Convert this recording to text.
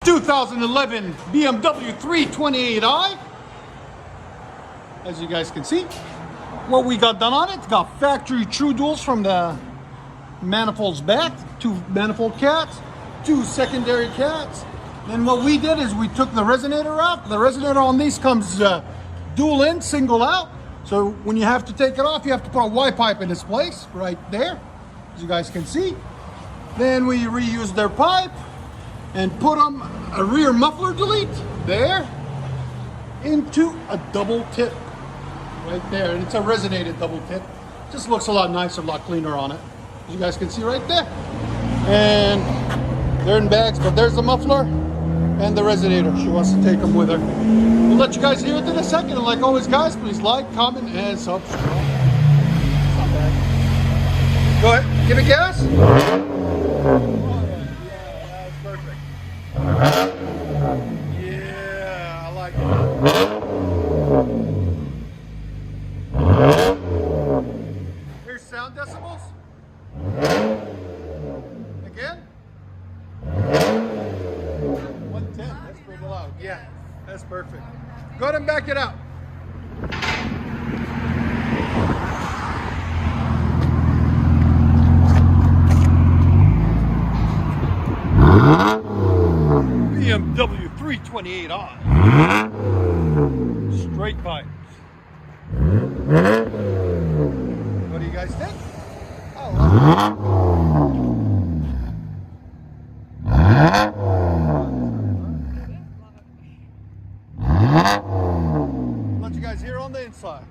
2011 BMW 328i. As you guys can see, what we got done on it, got factory true duals from the manifolds back, 2 manifold cats, 2 secondary cats. Then what we did is we took the resonator out. The resonator on these comes dual in, single out. So when you have to take it off, you have to put a Y pipe in its place right there, as you guys can see. Then we reused their pipe and put them a rear muffler delete there into a double tip right there. And it's a resonated double tip. Just looks a lot nicer, a lot cleaner on it, as you guys can see right there. And they're in bags, but there's the muffler and the resonator. She wants to take them with her. We'll let you guys hear it in a second. And like always, guys, please like, comment, and subscribe. Go ahead, give it gas. Yeah, I like it. Here's sound decibels. Again. 110. That's pretty loud. Yeah, that's perfect. Go ahead and back it out. BMW 328i. Straight pipes. What do you guys think? I love it. Let you guys hear on the inside.